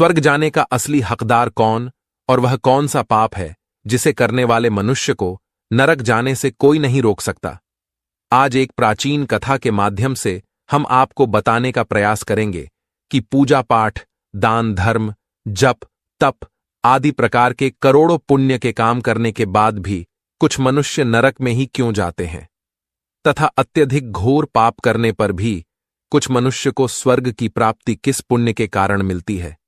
स्वर्ग जाने का असली हकदार कौन और वह कौन सा पाप है जिसे करने वाले मनुष्य को नरक जाने से कोई नहीं रोक सकता। आज एक प्राचीन कथा के माध्यम से हम आपको बताने का प्रयास करेंगे कि पूजा पाठ, दान धर्म, जप, तप आदि प्रकार के करोड़ों पुण्य के काम करने के बाद भी कुछ मनुष्य नरक में ही क्यों जाते हैं, तथा अत्यधिक घोर पाप करने पर भी कुछ मनुष्य को स्वर्ग की प्राप्ति किस पुण्य के कारण मिलती है।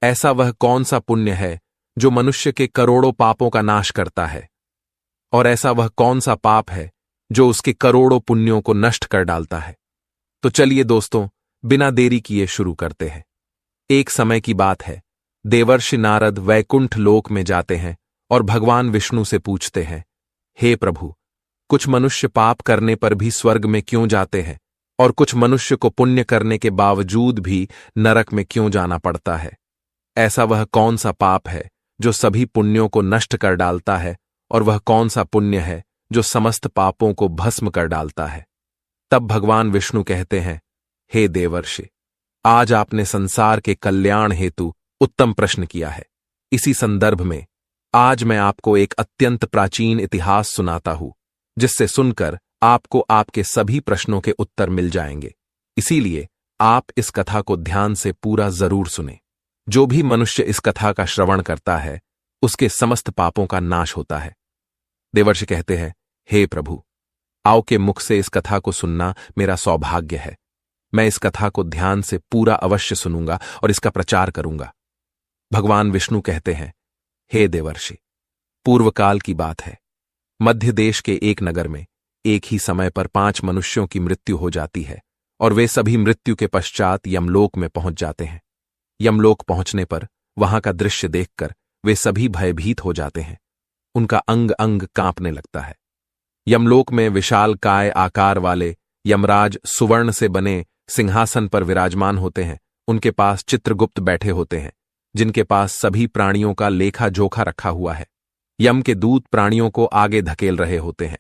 ऐसा वह कौन सा पुण्य है जो मनुष्य के करोड़ों पापों का नाश करता है, और ऐसा वह कौन सा पाप है जो उसके करोड़ों पुण्यों को नष्ट कर डालता है। तो चलिए दोस्तों, बिना देरी किए शुरू करते हैं। एक समय की बात है, देवर्षि नारद वैकुंठ लोक में जाते हैं और भगवान विष्णु से पूछते हैं, हे प्रभु, कुछ मनुष्य पाप करने पर भी स्वर्ग में क्यों जाते हैं और कुछ मनुष्य को पुण्य करने के बावजूद भी नरक में क्यों जाना पड़ता है। ऐसा वह कौन सा पाप है जो सभी पुण्यों को नष्ट कर डालता है, और वह कौन सा पुण्य है जो समस्त पापों को भस्म कर डालता है। तब भगवान विष्णु कहते हैं, हे देवर्षि, आज आपने संसार के कल्याण हेतु उत्तम प्रश्न किया है। इसी संदर्भ में आज मैं आपको एक अत्यंत प्राचीन इतिहास सुनाता हूं, जिससे सुनकर आपको आपके सभी प्रश्नों के उत्तर मिल जाएंगे। इसीलिए आप इस कथा को ध्यान से पूरा जरूर सुनें। जो भी मनुष्य इस कथा का श्रवण करता है, उसके समस्त पापों का नाश होता है। देवर्षि कहते हैं, हे प्रभु, आओ के मुख से इस कथा को सुनना मेरा सौभाग्य है। मैं इस कथा को ध्यान से पूरा अवश्य सुनूंगा और इसका प्रचार करूंगा। भगवान विष्णु कहते हैं, हे देवर्षि, पूर्व काल की बात है। मध्य देश के एक नगर में एक ही समय पर 5 मनुष्यों की मृत्यु हो जाती है, और वे सभी मृत्यु के पश्चात यमलोक में पहुंच जाते हैं। यमलोक पहुंचने पर वहां का दृश्य देखकर वे सभी भयभीत हो जाते हैं। उनका अंग अंग कांपने लगता है। यमलोक में विशाल काय आकार वाले यमराज सुवर्ण से बने सिंहासन पर विराजमान होते हैं। उनके पास चित्रगुप्त बैठे होते हैं, जिनके पास सभी प्राणियों का लेखा जोखा रखा हुआ है। यम के दूत प्राणियों को आगे धकेल रहे होते हैं।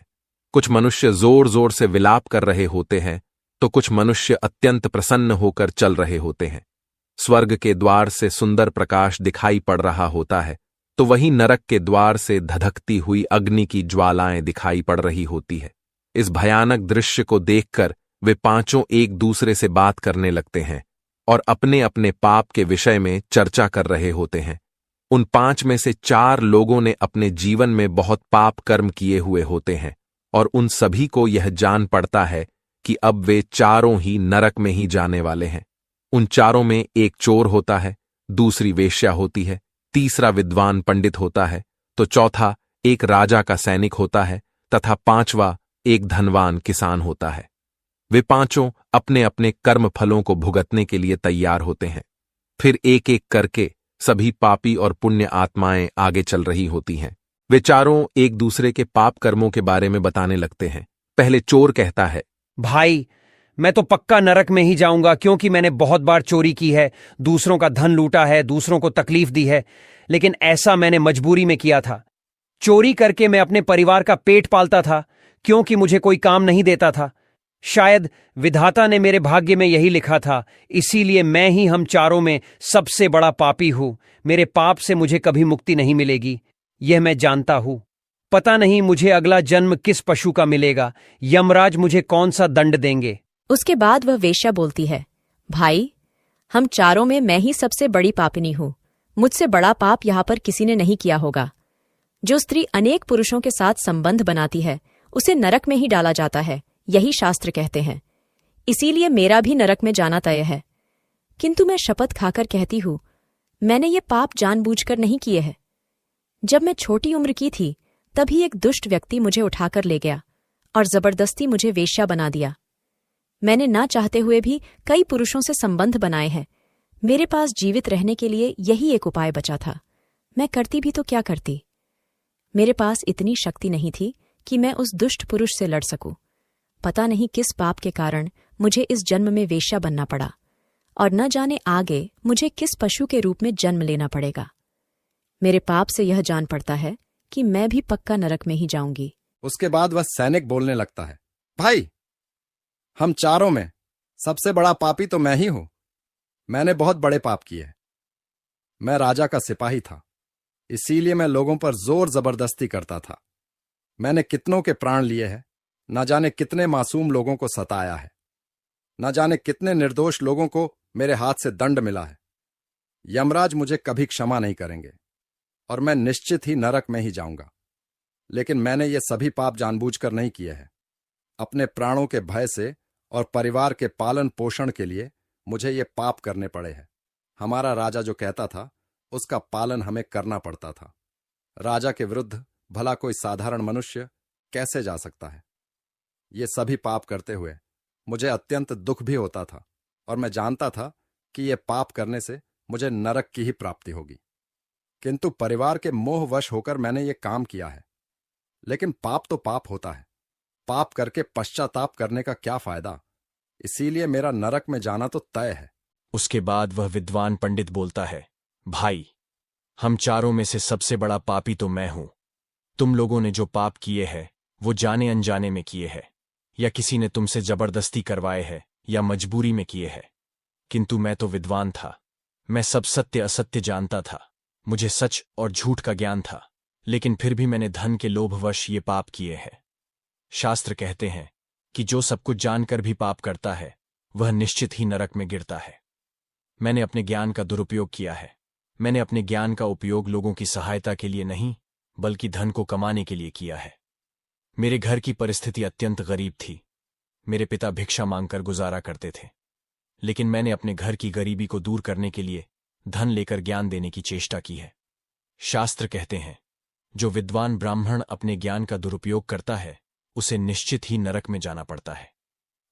कुछ मनुष्य जोर जोर से विलाप कर रहे होते हैं, तो कुछ मनुष्य अत्यंत प्रसन्न होकर चल रहे होते हैं। स्वर्ग के द्वार से सुंदर प्रकाश दिखाई पड़ रहा होता है, तो वहीं नरक के द्वार से धधकती हुई अग्नि की ज्वालाएं दिखाई पड़ रही होती है। इस भयानक दृश्य को देखकर वे पांचों एक दूसरे से बात करने लगते हैं और अपने अपने पाप के विषय में चर्चा कर रहे होते हैं। उन 5 में से 4 लोगों ने अपने जीवन में बहुत पाप कर्म किए हुए होते हैं, और उन सभी को यह जान पड़ता है कि अब वे चारों ही नरक में ही जाने वाले हैं। उन चारों में एक चोर होता है, दूसरी वेश्या होती है, तीसरा विद्वान पंडित होता है, तो चौथा एक राजा का सैनिक होता है, तथा 5वां एक धनवान किसान होता है। वे पांचों अपने अपने कर्म फलों को भुगतने के लिए तैयार होते हैं। फिर एक एक करके सभी पापी और पुण्य आत्माएं आगे चल रही होती हैं। वे चारों एक दूसरे के पाप कर्मों के बारे में बताने लगते हैं। पहले चोर कहता है, भाई, मैं तो पक्का नरक में ही जाऊंगा, क्योंकि मैंने बहुत बार चोरी की है, दूसरों का धन लूटा है, दूसरों को तकलीफ दी है, लेकिन ऐसा मैंने मजबूरी में किया था। चोरी करके मैं अपने परिवार का पेट पालता था, क्योंकि मुझे कोई काम नहीं देता था। शायद विधाता ने मेरे भाग्य में यही लिखा था, इसीलिए मैं ही हम चारों में सबसे बड़ा पापी हूं। मेरे पाप से मुझे कभी मुक्ति नहीं मिलेगी, यह मैं जानता हूं। पता नहीं मुझे अगला जन्म किस पशु का मिलेगा, यमराज मुझे कौन सा दंड देंगे। उसके बाद वह वेश्या बोलती है, भाई, हम चारों में मैं ही सबसे बड़ी पापिनी हूं। मुझसे बड़ा पाप यहाँ पर किसी ने नहीं किया होगा। जो स्त्री अनेक पुरुषों के साथ संबंध बनाती है, उसे नरक में ही डाला जाता है, यही शास्त्र कहते हैं। इसीलिए मेरा भी नरक में जाना तय है। किंतु मैं शपथ खाकर कहती हूं, मैंने ये पाप जानबूझकर नहीं किए हैं। जब मैं छोटी उम्र की थी, तभी एक दुष्ट व्यक्ति मुझे उठाकर ले गया और जबरदस्ती मुझे वेश्या बना दिया। मैंने ना चाहते हुए भी कई पुरुषों से संबंध बनाए हैं। मेरे पास जीवित रहने के लिए यही एक उपाय बचा था। मैं करती भी तो क्या करती। मेरे पास इतनी शक्ति नहीं थी कि मैं उस दुष्ट पुरुष से लड़ सकूं। पता नहीं किस पाप के कारण मुझे इस जन्म में वेश्या बनना पड़ा, और न जाने आगे मुझे किस पशु के रूप में जन्म लेना पड़ेगा। मेरे पाप से यह जान पड़ता है कि मैं भी पक्का नरक में ही जाऊंगी। उसके बाद वह सैनिक बोलने लगता है, भाई, हम चारों में सबसे बड़ा पापी तो मैं ही हूं। मैंने बहुत बड़े पाप किए हैं। मैं राजा का सिपाही था, इसीलिए मैं लोगों पर जोर जबरदस्ती करता था। मैंने कितनों के प्राण लिए हैं, न जाने कितने मासूम लोगों को सताया है, न जाने कितने निर्दोष लोगों को मेरे हाथ से दंड मिला है। यमराज मुझे कभी क्षमा नहीं करेंगे और मैं निश्चित ही नरक में ही जाऊंगा। लेकिन मैंने ये सभी पाप जानबूझकर नहीं किए हैं। अपने प्राणों के भय से और परिवार के पालन पोषण के लिए मुझे ये पाप करने पड़े हैं। हमारा राजा जो कहता था उसका पालन हमें करना पड़ता था। राजा के विरुद्ध भला कोई साधारण मनुष्य कैसे जा सकता है? ये सभी पाप करते हुए मुझे अत्यंत दुख भी होता था और मैं जानता था कि ये पाप करने से मुझे नरक की ही प्राप्ति होगी। किंतु परिवार के मोहवश होकर मैंने ये काम किया है। लेकिन पाप तो पाप होता है, पाप करके पश्चाताप करने का क्या फायदा? इसीलिए मेरा नरक में जाना तो तय है। उसके बाद वह विद्वान पंडित बोलता है, भाई, हम चारों में से सबसे बड़ा पापी तो मैं हूं। तुम लोगों ने जो पाप किए हैं वो जाने अनजाने में किए हैं, या किसी ने तुमसे जबरदस्ती करवाए हैं या मजबूरी में किए हैं। किंतु मैं तो विद्वान था, मैं सब सत्य असत्य जानता था, मुझे सच और झूठ का ज्ञान था, लेकिन फिर भी मैंने धन के लोभवश ये पाप किए हैं। शास्त्र कहते हैं कि जो सब कुछ जानकर भी पाप करता है वह निश्चित ही नरक में गिरता है। मैंने अपने ज्ञान का दुरुपयोग किया है। मैंने अपने ज्ञान का उपयोग लोगों की सहायता के लिए नहीं, बल्कि धन को कमाने के लिए किया है। मेरे घर की परिस्थिति अत्यंत गरीब थी। मेरे पिता भिक्षा मांगकर गुजारा करते थे, लेकिन मैंने अपने घर की गरीबी को दूर करने के लिए धन लेकर ज्ञान देने की चेष्टा की है। शास्त्र कहते हैं, जो विद्वान ब्राह्मण अपने ज्ञान का दुरुपयोग करता है उसे निश्चित ही नरक में जाना पड़ता है।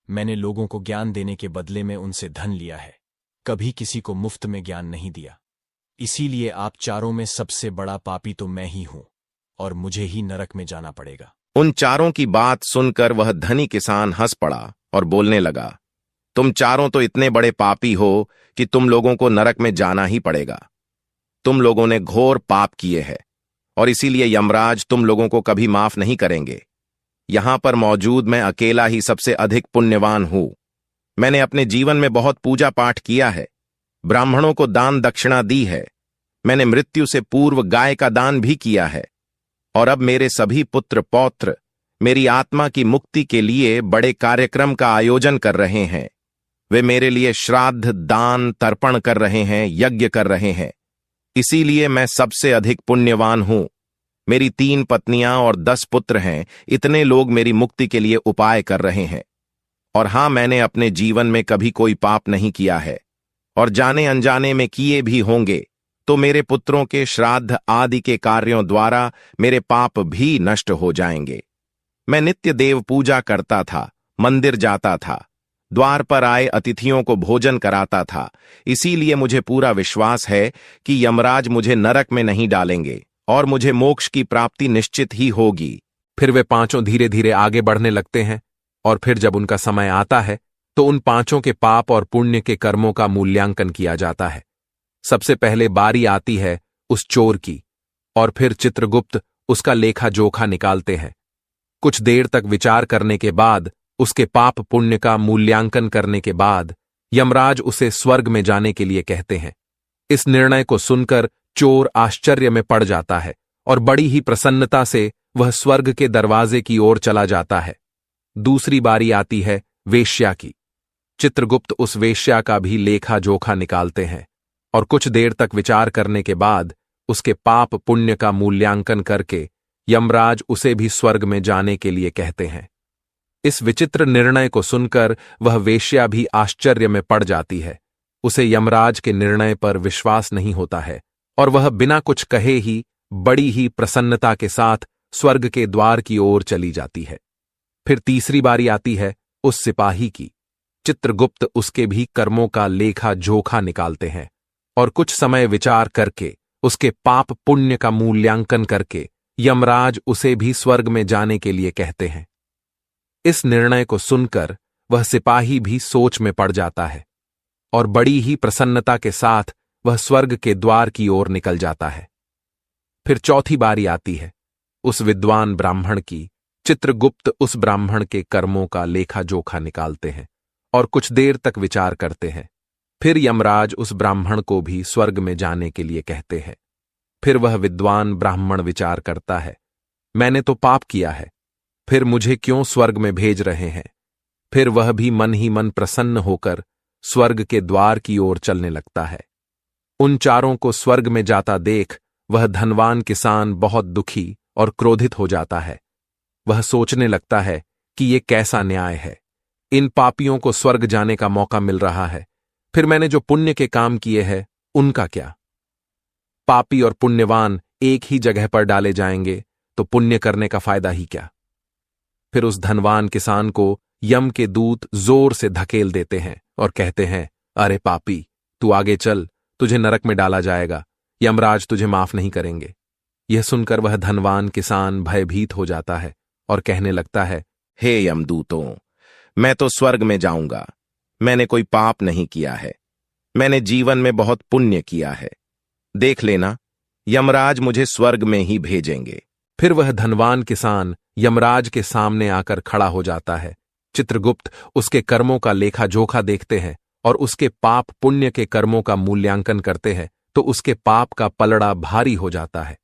मैंने लोगों को ज्ञान देने के बदले में उनसे धन लिया है, कभी किसी को मुफ्त में ज्ञान नहीं दिया। इसीलिए आप चारों में सबसे बड़ा पापी तो मैं ही हूं और मुझे ही नरक में जाना पड़ेगा। उन चारों की बात सुनकर वह धनी किसान हंस पड़ा और बोलने लगा, तुम चारों तो इतने बड़े पापी हो कि तुम लोगों को नरक में जाना ही पड़ेगा। तुम लोगों ने घोर पाप किए हैं और इसीलिए यमराज तुम लोगों को कभी माफ नहीं करेंगे। यहां पर मौजूद मैं अकेला ही सबसे अधिक पुण्यवान हूं। मैंने अपने जीवन में बहुत पूजा पाठ किया है, ब्राह्मणों को दान दक्षिणा दी है, मैंने मृत्यु से पूर्व गाय का दान भी किया है, और अब मेरे सभी पुत्र पौत्र मेरी आत्मा की मुक्ति के लिए बड़े कार्यक्रम का आयोजन कर रहे हैं। वे मेरे लिए श्राद्ध, दान, तर्पण कर रहे हैं, यज्ञ कर रहे हैं। इसीलिए मैं सबसे अधिक पुण्यवान हूं। मेरी 3 पत्नियां और 10 पुत्र हैं। इतने लोग मेरी मुक्ति के लिए उपाय कर रहे हैं। और हां, मैंने अपने जीवन में कभी कोई पाप नहीं किया है, और जाने अनजाने में किए भी होंगे तो मेरे पुत्रों के श्राद्ध आदि के कार्यों द्वारा मेरे पाप भी नष्ट हो जाएंगे। मैं नित्य देव पूजा करता था, मंदिर जाता था, द्वार पर आए अतिथियों को भोजन कराता था। इसीलिए मुझे पूरा विश्वास है कि यमराज मुझे नरक में नहीं डालेंगे और मुझे मोक्ष की प्राप्ति निश्चित ही होगी। फिर वे पांचों धीरे धीरे आगे बढ़ने लगते हैं, और फिर जब उनका समय आता है तो उन पांचों के पाप और पुण्य के कर्मों का मूल्यांकन किया जाता है। सबसे पहले बारी आती है उस चोर की, और फिर चित्रगुप्त उसका लेखा जोखा निकालते हैं। कुछ देर तक विचार करने के बाद, उसके पाप पुण्य का मूल्यांकन करने के बाद यमराज उसे स्वर्ग में जाने के लिए कहते हैं। इस निर्णय को सुनकर चोर आश्चर्य में पड़ जाता है और बड़ी ही प्रसन्नता से वह स्वर्ग के दरवाजे की ओर चला जाता है। दूसरी बारी आती है वेश्या की। चित्रगुप्त उस वेश्या का भी लेखा जोखा निकालते हैं और कुछ देर तक विचार करने के बाद उसके पाप पुण्य का मूल्यांकन करके यमराज उसे भी स्वर्ग में जाने के लिए कहते हैं। इस विचित्र निर्णय को सुनकर वह वेश्या भी आश्चर्य में पड़ जाती है। उसे यमराज के निर्णय पर विश्वास नहीं होता है और वह बिना कुछ कहे ही बड़ी ही प्रसन्नता के साथ स्वर्ग के द्वार की ओर चली जाती है। फिर तीसरी बारी आती है उस सिपाही की। चित्रगुप्त उसके भी कर्मों का लेखा जोखा निकालते हैं और कुछ समय विचार करके उसके पाप पुण्य का मूल्यांकन करके यमराज उसे भी स्वर्ग में जाने के लिए कहते हैं। इस निर्णय को सुनकर वह सिपाही भी सोच में पड़ जाता है और बड़ी ही प्रसन्नता के साथ वह स्वर्ग के द्वार की ओर निकल जाता है। फिर चौथी बारी आती है उस विद्वान ब्राह्मण की। चित्रगुप्त उस ब्राह्मण के कर्मों का लेखा जोखा निकालते हैं और कुछ देर तक विचार करते हैं। फिर यमराज उस ब्राह्मण को भी स्वर्ग में जाने के लिए कहते हैं। फिर वह विद्वान ब्राह्मण विचार करता है, मैंने तो पाप किया है, फिर मुझे क्यों स्वर्ग में भेज रहे हैं। फिर वह भी मन ही मन प्रसन्न होकर स्वर्ग के द्वार की ओर चलने लगता है। उन चारों को स्वर्ग में जाता देख वह धनवान किसान बहुत दुखी और क्रोधित हो जाता है। वह सोचने लगता है कि ये कैसा न्याय है, इन पापियों को स्वर्ग जाने का मौका मिल रहा है, फिर मैंने जो पुण्य के काम किए हैं उनका क्या। पापी और पुण्यवान एक ही जगह पर डाले जाएंगे तो पुण्य करने का फायदा ही क्या। फिर उस धनवान किसान को यम के दूत जोर से धकेल देते हैं और कहते हैं, अरे पापी, तू आगे चल, तुझे नरक में डाला जाएगा, यमराज तुझे माफ नहीं करेंगे। यह सुनकर वह धनवान किसान भयभीत हो जाता है और कहने लगता है, हे यमदूतों, मैं तो स्वर्ग में जाऊंगा, मैंने कोई पाप नहीं किया है, मैंने जीवन में बहुत पुण्य किया है, देख लेना यमराज मुझे स्वर्ग में ही भेजेंगे। फिर वह धनवान किसान यमराज के सामने आकर खड़ा हो जाता है। चित्रगुप्त उसके कर्मों का लेखा जोखा देखते हैं और उसके पाप पुण्य के कर्मों का मूल्यांकन करते हैं तो उसके पाप का पलड़ा भारी हो जाता है।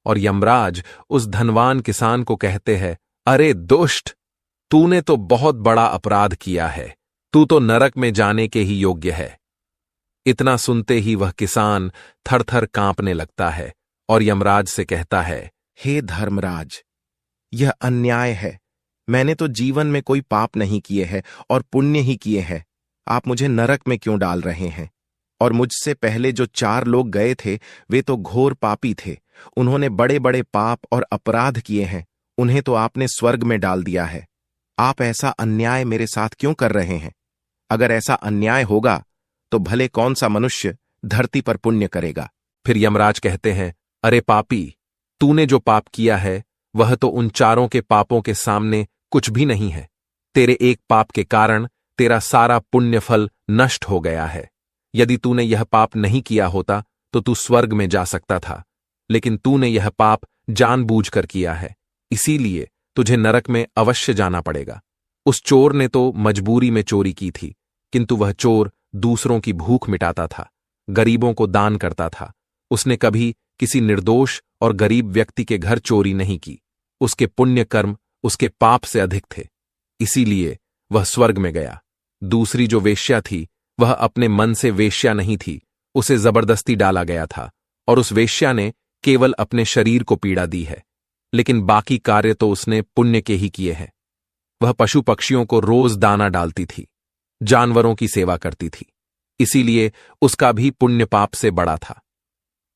और यमराज उस धनवान किसान को कहते हैं, अरे दुष्ट, तूने तो बहुत बड़ा अपराध किया है, तू तो नरक में जाने के ही योग्य है। इतना सुनते ही वह किसान थरथर कांपने लगता है और यमराज से कहता है, हे धर्मराज, यह अन्याय है, मैंने तो जीवन में कोई पाप नहीं किए हैं और पुण्य ही किए हैं, आप मुझे नरक में क्यों डाल रहे हैं। और मुझसे पहले जो 4 लोग गए थे वे तो घोर पापी थे, उन्होंने बड़े बड़े पाप और अपराध किए हैं, उन्हें तो आपने स्वर्ग में डाल दिया है। आप ऐसा अन्याय मेरे साथ क्यों कर रहे हैं। अगर ऐसा अन्याय होगा तो भले कौन सा मनुष्य धरती पर पुण्य करेगा। फिर यमराज कहते हैं, अरे पापी, तूने जो पाप किया है वह तो उन चारों के पापों के सामने कुछ भी नहीं है। तेरे एक पाप के कारण तेरा सारा पुण्य फल नष्ट हो गया है। यदि तूने यह पाप नहीं किया होता तो तू स्वर्ग में जा सकता था, लेकिन तूने यह पाप जानबूझकर किया है, इसीलिए तुझे नरक में अवश्य जाना पड़ेगा। उस चोर ने तो मजबूरी में चोरी की थी, किंतु वह चोर दूसरों की भूख मिटाता था, गरीबों को दान करता था। उसने कभी किसी निर्दोष और गरीब व्यक्ति के घर चोरी नहीं की। उसके पुण्य कर्म उसके पाप से अधिक थे, इसीलिए वह स्वर्ग में गया। दूसरी जो वेश्या थी वह अपने मन से वेश्या नहीं थी, उसे जबरदस्ती डाला गया था और उस वेश्या ने केवल अपने शरीर को पीड़ा दी है, लेकिन बाकी कार्य तो उसने पुण्य के ही किए हैं। वह पशु पक्षियों को रोज दाना डालती थी, जानवरों की सेवा करती थी, इसीलिए उसका भी पुण्य पाप से बड़ा था।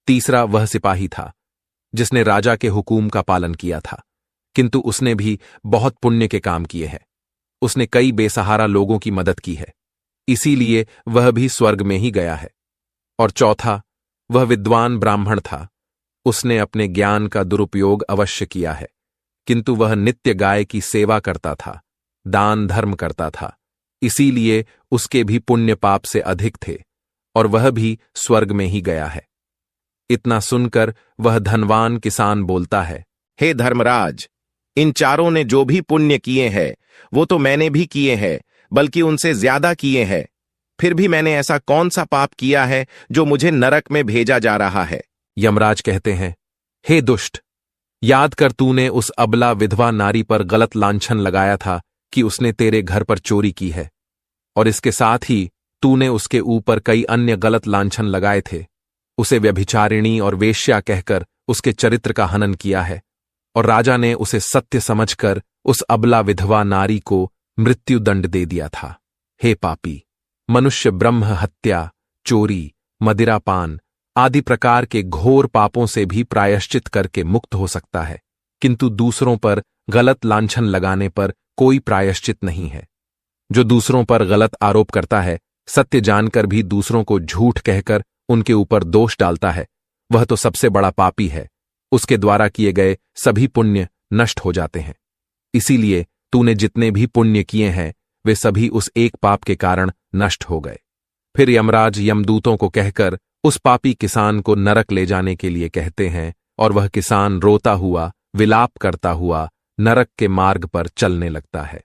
तीसरा वह सिपाही था जिसने राजा के हुकूम का पालन किया था, किंतु उसने भी बहुत पुण्य के काम किए हैं। उसने कई बेसहारा लोगों की मदद की है, इसीलिए वह भी स्वर्ग में ही गया है। और चौथा वह विद्वान ब्राह्मण था, उसने अपने ज्ञान का दुरुपयोग अवश्य किया है, किंतु वह नित्य गाय की सेवा करता था, दान धर्म करता था, इसीलिए उसके भी पुण्य पाप से अधिक थे और वह भी स्वर्ग में ही गया है। इतना सुनकर वह धनवान किसान बोलता है, हे धर्मराज, इन चारों ने जो भी पुण्य किए हैं वो तो मैंने भी किए हैं, बल्कि उनसे ज्यादा किए हैं। फिर भी मैंने ऐसा कौन सा पाप किया है जो मुझे नरक में भेजा जा रहा है। यमराज कहते हैं, हे दुष्ट, याद कर तूने उस अबला विधवा नारी पर गलत लांछन लगाया था कि उसने तेरे घर पर चोरी की है, और इसके साथ ही तूने उसके ऊपर कई अन्य गलत लांछन लगाए थे। उसे व्यभिचारिणी और वेश्या कहकर उसके चरित्र का हनन किया है, और राजा ने उसे सत्य समझकर उस अबला विधवा नारी को मृत्युदंड दे दिया था। हे पापी, मनुष्य ब्रह्म हत्या, चोरी, मदिरापान आदि प्रकार के घोर पापों से भी प्रायश्चित करके मुक्त हो सकता है, किंतु दूसरों पर गलत लांछन लगाने पर कोई प्रायश्चित नहीं है। जो दूसरों पर गलत आरोप करता है, सत्य जानकर भी दूसरों को झूठ कहकर उनके ऊपर दोष डालता है, वह तो सबसे बड़ा पापी है। उसके द्वारा किए गए सभी पुण्य नष्ट हो जाते हैं। इसीलिए तूने जितने भी पुण्य किए हैं वे सभी उस एक पाप के कारण नष्ट हो गए। फिर यमराज यमदूतों को कहकर उस पापी किसान को नरक ले जाने के लिए कहते हैं, और वह किसान रोता हुआ, विलाप करता हुआ नरक के मार्ग पर चलने लगता है।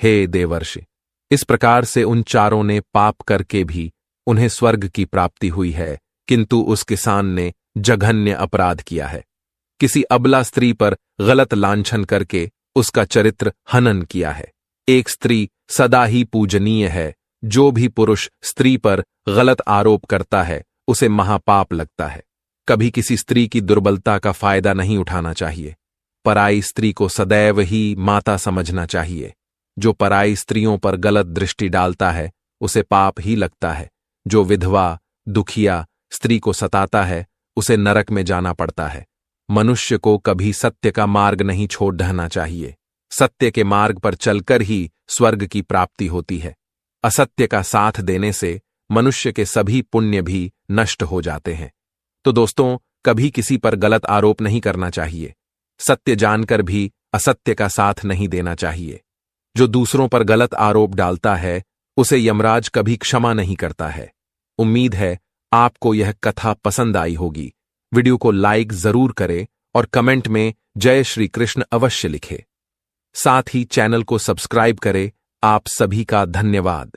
हे देवर्षि, इस प्रकार से उन चारों ने पाप करके भी उन्हें स्वर्ग की प्राप्ति हुई है, किंतु उस किसान ने जघन्य अपराध किया है। किसी अबला स्त्री पर गलत लांछन करके उसका चरित्र हनन किया है। एक स्त्री सदा ही पूजनीय है। जो भी पुरुष स्त्री पर गलत आरोप करता है उसे महापाप लगता है। कभी किसी स्त्री की दुर्बलता का फायदा नहीं उठाना चाहिए। पराई स्त्री को सदैव ही माता समझना चाहिए। जो पराई स्त्रियों पर गलत दृष्टि डालता है उसे पाप ही लगता है। जो विधवा, दुखिया स्त्री को सताता है उसे नरक में जाना पड़ता है। मनुष्य को कभी सत्य का मार्ग नहीं छोड़ रहना चाहिए। सत्य के मार्ग पर चलकर ही स्वर्ग की प्राप्ति होती है। असत्य का साथ देने से मनुष्य के सभी पुण्य भी नष्ट हो जाते हैं। तो दोस्तों, कभी किसी पर गलत आरोप नहीं करना चाहिए। सत्य जानकर भी असत्य का साथ नहीं देना चाहिए। जो दूसरों पर गलत आरोप डालता है उसे यमराज कभी क्षमा नहीं करता है। उम्मीद है आपको यह कथा पसंद आई होगी। वीडियो को लाइक जरूर करें और कमेंट में जय श्री कृष्ण अवश्य लिखें। साथ ही चैनल को सब्सक्राइब करें। आप सभी का धन्यवाद।